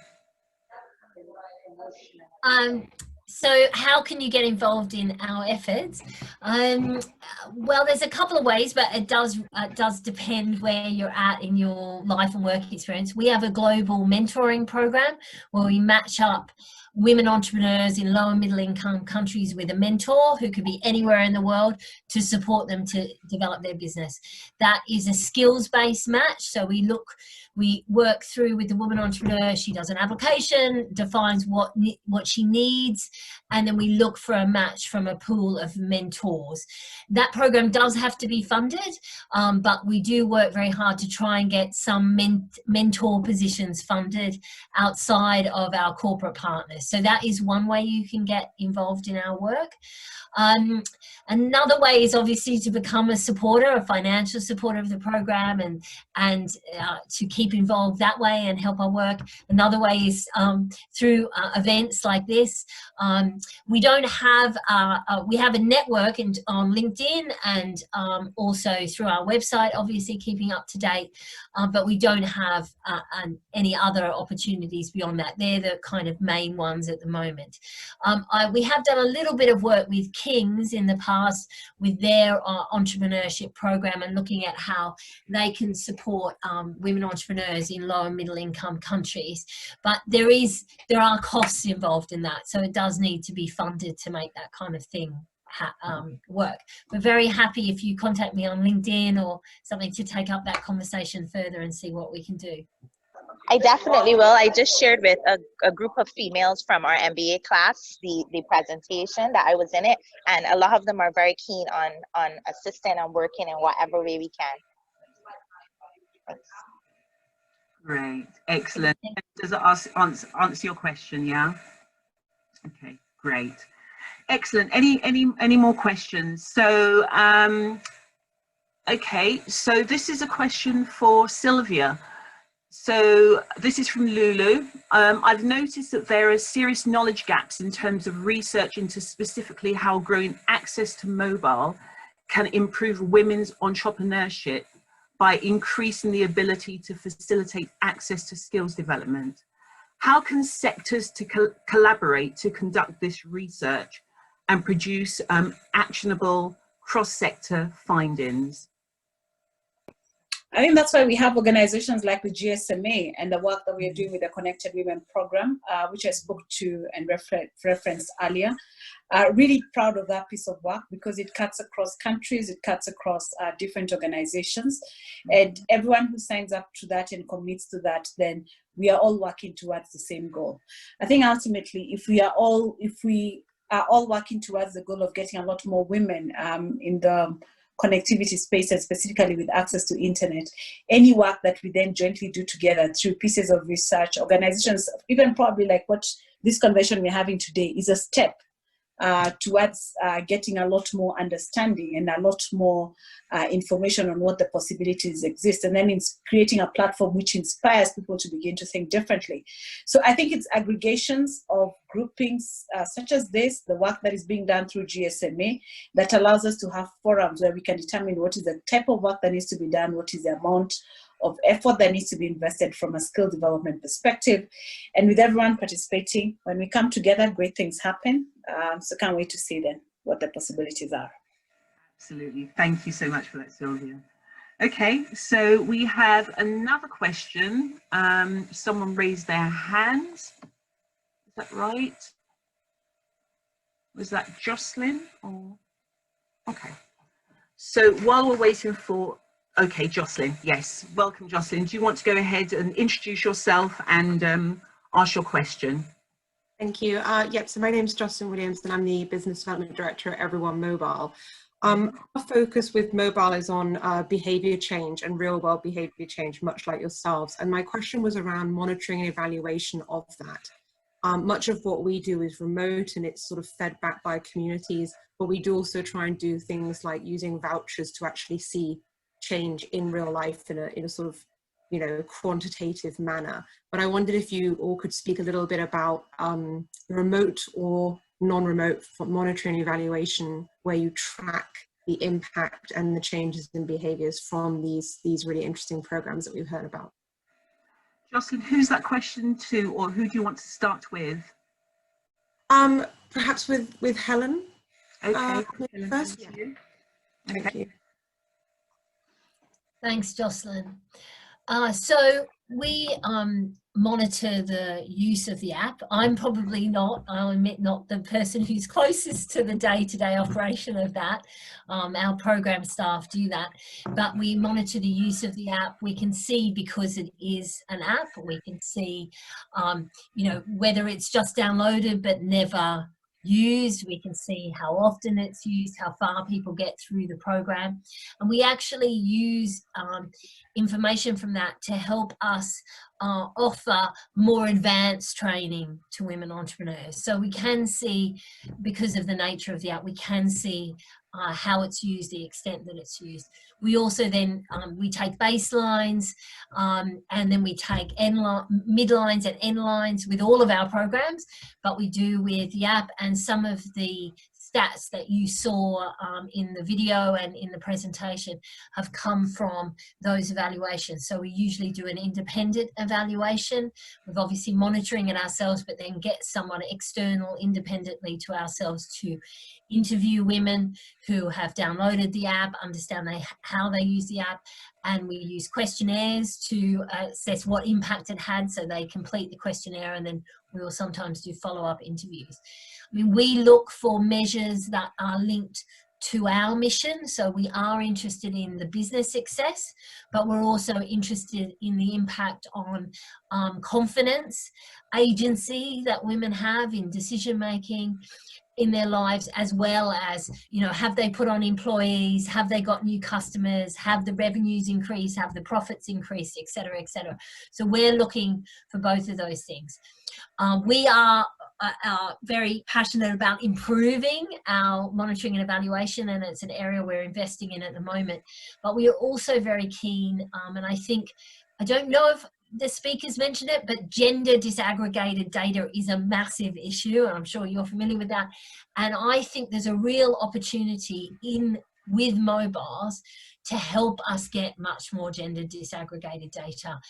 So how can you get involved in our efforts? Well, there's a couple of ways, but it does depend where you're at in your life and work experience. We have a global mentoring program where we match up women entrepreneurs in low and middle income countries with a mentor who could be anywhere in the world to support them to develop their business. That is a skills-based match. So we work through with the woman entrepreneur. She does an application, defines what she needs, and then we look for a match from a pool of mentors. That program does have to be funded, but we do work very hard to try and get some mentor positions funded outside of our corporate partners. So that is one way you can get involved in our work. Another way is obviously to become a supporter, a financial supporter of the program, and to keep involved that way and help our work. Another way is through events like this. We have a network on LinkedIn and also through our website, obviously keeping up to date, but we don't have any other opportunities beyond that. They're the kind of main ones funds at the moment. We have done a little bit of work with King's in the past with their entrepreneurship program and looking at how they can support women entrepreneurs in low and middle income countries. But there are costs involved in that, so it does need to be funded to make that kind of thing work. We're very happy if you contact me on LinkedIn or something to take up that conversation further and see what we can do. I definitely will. I just shared with a group of females from our MBA class the presentation that I was in it, and a lot of them are very keen on assisting and working in whatever way we can. Thanks. Great, excellent. Does it answer your question? Yeah. Okay, great, excellent. Any more questions? So, okay, so this is a question for Sylvia. So this is from Lulu. I've noticed that there are serious knowledge gaps in terms of research into specifically how growing access to mobile can improve women's entrepreneurship by increasing the ability to facilitate access to skills development. How can sectors collaborate to conduct this research and produce actionable cross-sector findings? I think that's why we have organizations like the GSMA and the work that we are doing with the Connected Women program, which I spoke to and referenced earlier. Really proud of that piece of work because it cuts across countries, it cuts across different organizations, and everyone who signs up to that and commits to that, then we are all working towards the same goal. I think ultimately, if we are all working towards the goal of getting a lot more women in the connectivity space, and specifically with access to internet, any work that we then jointly do together through pieces of research, organizations, even probably like what this convention we're having today is a step towards getting a lot more understanding and a lot more information on what the possibilities exist, and then it's creating a platform which inspires people to begin to think differently. So I think it's aggregations of groupings such as this, the work that is being done through GSMA, that allows us to have forums where we can determine what is the type of work that needs to be done, what is the amount of effort that needs to be invested from a skill development perspective. And with everyone participating, when we come together, great things happen. So can't wait to see then what the possibilities are. Absolutely. Thank you so much for that, Sylvia. Okay, so we have another question. Someone raised their hands. Is that right? Was that Jocelyn? Or... Okay. So while we're waiting for... Okay, Jocelyn, yes. Welcome, Jocelyn. Do you want to go ahead and introduce yourself and ask your question? Thank you. Yep, so my name is Jocelyn Williams and I'm the Business Development Director at Everyone Mobile. Our focus with mobile is on behaviour change and real world behaviour change, much like yourselves. And my question was around monitoring and evaluation of that. Much of what we do is remote and it's sort of fed back by communities, but we do also try and do things like using vouchers to actually see change in real life in a sort of, you know, quantitative manner. But I wondered if you all could speak a little bit about remote or non-remote monitoring and evaluation, where you track the impact and the changes in behaviours from these really interesting programs that we've heard about. Jocelyn, who's that question to, or who do you want to start with? Perhaps with Helen. Okay, Helen, first. thank you. Thank you. Thanks, Jocelyn. So we monitor the use of the app. I'm probably not, I'll admit, not the person who's closest to the day-to-day operation of that. Our program staff do that, but we monitor the use of the app. We can see, because it is an app, we can see, you know, whether it's just downloaded but never used. We can see how often it's used, how far people get through the program, and we actually use information from that to help us offer more advanced training to women entrepreneurs. So we can see, because of the nature of the app, we can see how it's used, the extent that it's used. We also then, we take baselines and then we take midlines and end lines with all of our programs, but we do with the app, and some of the stats that you saw in the video and in the presentation have come from those evaluations. So we usually do an independent evaluation. We're obviously monitoring it ourselves, but then get someone external independently to ourselves to interview women who have downloaded the app, understand how they use the app, and we use questionnaires to assess what impact it had. So they complete the questionnaire, and then we will sometimes do follow-up interviews. I mean, we look for measures that are linked to our mission. So we are interested in the business success, but we're also interested in the impact on confidence, agency that women have in decision-making in their lives, as well as, you know, have they put on employees, have they got new customers, have the revenues increased, have the profits increased, et cetera, et cetera. So we're looking for both of those things. We are very passionate about improving our monitoring and evaluation, and it's an area we're investing in at the moment. But we are also very keen, and I think, I don't know if the speakers mentioned it, but gender disaggregated data is a massive issue, and I'm sure you're familiar with that. And I think there's a real opportunity with mobiles to help us get much more gender disaggregated data.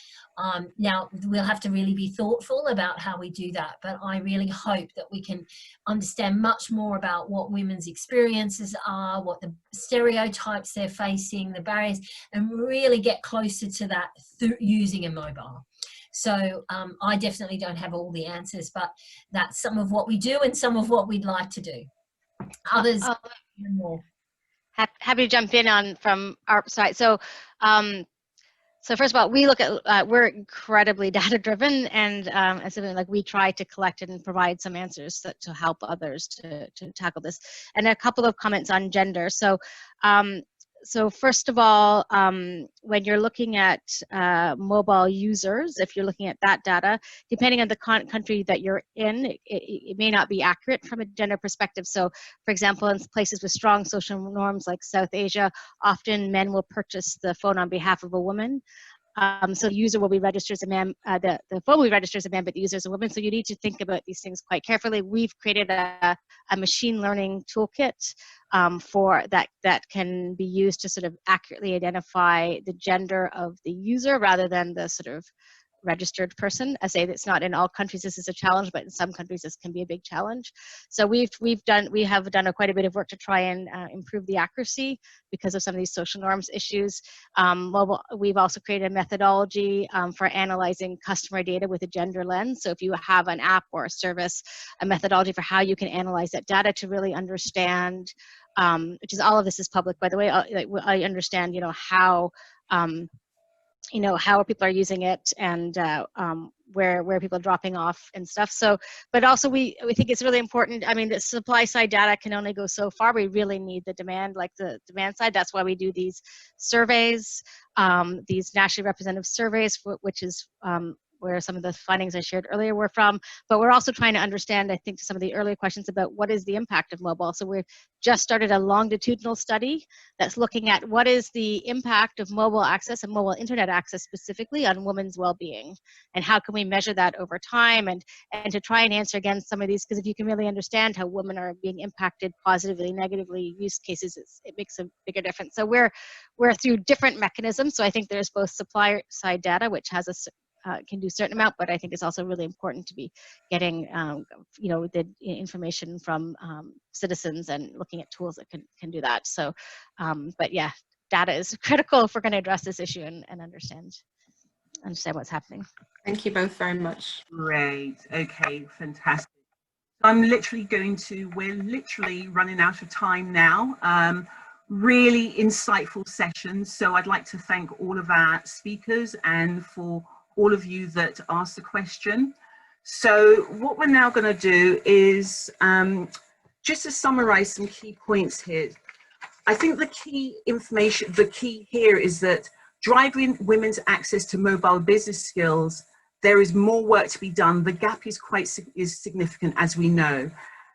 Now, we'll have to really be thoughtful about how we do that, but I really hope that we can understand much more about what women's experiences are, what the stereotypes they're facing, the barriers, and really get closer to that through using a mobile. So I definitely don't have all the answers, but that's some of what we do and some of what we'd like to do. Others more. Happy to jump in on from our side. So, so first of all, we look at we're incredibly data driven, and as something like we try to collect and provide some answers to help others to tackle this. And a couple of comments on gender. So. So first of all, when you're looking at mobile users, if you're looking at that data, depending on the country that you're in, it may not be accurate from a gender perspective. So for example, in places with strong social norms like South Asia, often men will purchase the phone on behalf of a woman. So the user will be registered as a man, the phone will be registered as a man, but the user is a woman. So you need to think about these things quite carefully. We've created a machine learning toolkit for that can be used to sort of accurately identify the gender of the user rather than the sort of registered person. I say that's not in all countries this is a challenge, but in some countries this can be a big challenge. So we have done quite a bit of work to try and improve the accuracy because of some of these social norms issues. We've also created a methodology for analyzing customer data with a gender lens. So if you have an app or a service, a methodology for how you can analyze that data to really understand, which is all of this is public, by the way. I understand, how how people are using it and where people are dropping off and stuff. So, but also we think it's really important. I mean, the supply side data can only go so far. We really need the demand side. That's why we do these surveys, these nationally representative surveys, which is where some of the findings I shared earlier were from. But we're also trying to understand, I think, some of the earlier questions about what is the impact of mobile. So we've just started a longitudinal study that's looking at what is the impact of mobile access and mobile internet access specifically on women's well-being, and how can we measure that over time, and to try and answer again some of these, because if you can really understand how women are being impacted positively, negatively, use cases, it makes a bigger difference. So we're through different mechanisms. So I think there's both supplier side data, which has can do a certain amount, but I think it's also really important to be getting, the information from citizens and looking at tools that can do that. So, but yeah, data is critical if we're going to address this issue and understand what's happening. Thank you both very much. Great. Okay, fantastic. We're literally running out of time now. Really insightful sessions. So I'd like to thank all of our speakers and for all of you that asked the question. So what we're now going to do is just to summarize some key points here. I think the key here is that driving women's access to mobile business skills, there is more work to be done. The gap is significant, as we know.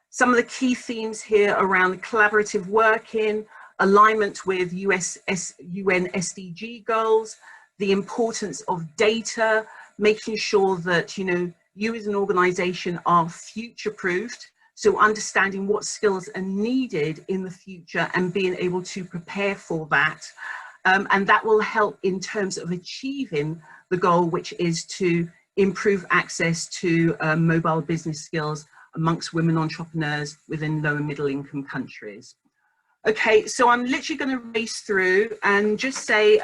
Some of the key themes here around collaborative working, alignment with UN SDG goals, the importance of data, making sure that you as an organization are future-proofed So understanding what skills are needed in the future and being able to prepare for that. And that will help in terms of achieving the goal, which is to improve access to mobile business skills amongst women entrepreneurs within low and middle income countries. Okay, so I'm literally going to race through and just say,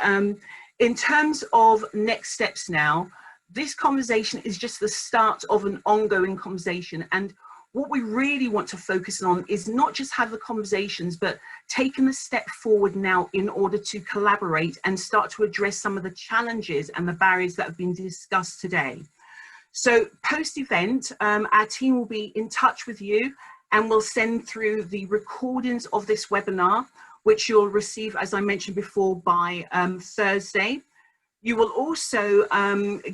in terms of next steps now, this conversation is just the start of an ongoing conversation. And what we really want to focus on is not just have the conversations, but taking a step forward now in order to collaborate and start to address some of the challenges and the barriers that have been discussed today. So post-event, our team will be in touch with you and we'll send through the recordings of this webinar, which you'll receive, as I mentioned before, by Thursday. You will also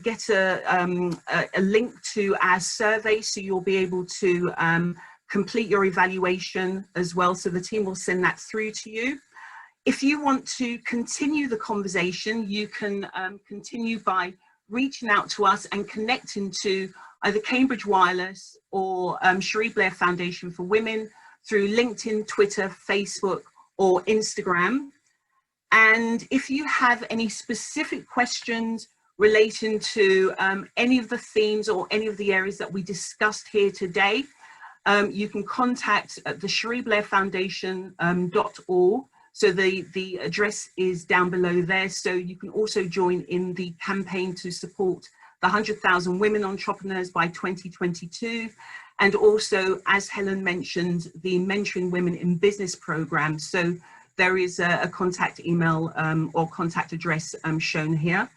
get a link to our survey, so you'll be able to complete your evaluation as well. So the team will send that through to you. If you want to continue the conversation, you can continue by reaching out to us and connecting to either Cambridge Wireless or Cherie Blair Foundation for Women through LinkedIn, Twitter, Facebook, or Instagram. And if you have any specific questions relating to any of the themes or any of the areas that we discussed here today, you can contact the Cherie Blair Foundation.org. So the address is down below there. So you can also join in the campaign to support the 100,000 women entrepreneurs by 2022. And also, as Helen mentioned, the Mentoring Women in Business program. So there is a contact email or contact address shown here.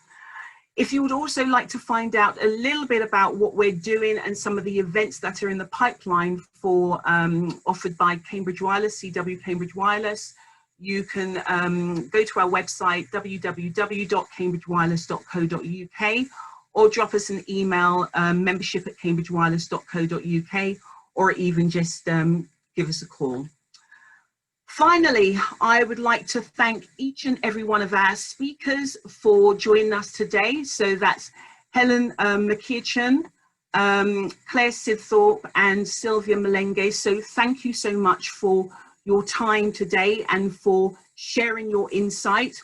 If you would also like to find out a little bit about what we're doing and some of the events that are in the pipeline for offered by Cambridge Wireless, CW Cambridge Wireless, you can go to our website, www.cambridgewireless.co.uk, or drop us an email, membership@cambridgewireless.co.uk, or even just give us a call. Finally, I would like to thank each and every one of our speakers for joining us today. So that's Helen McKeachin, Claire Sidthorpe, and Sylvia Malenge. So thank you so much for your time today and for sharing your insight.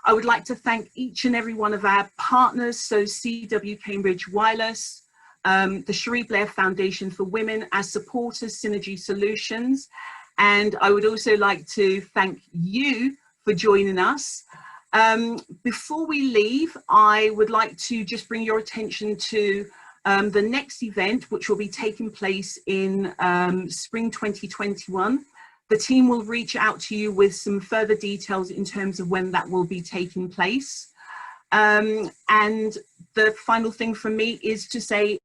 I would like to thank each and every one of our partners, so CW Cambridge Wireless, the Cherie Blair Foundation for Women, our supporters, Synergy Solutions. And I would also like to thank you for joining us. Before we leave, I would like to just bring your attention to the next event, which will be taking place in spring 2021. The team will reach out to you with some further details in terms of when that will be taking place. And the final thing from me is to say,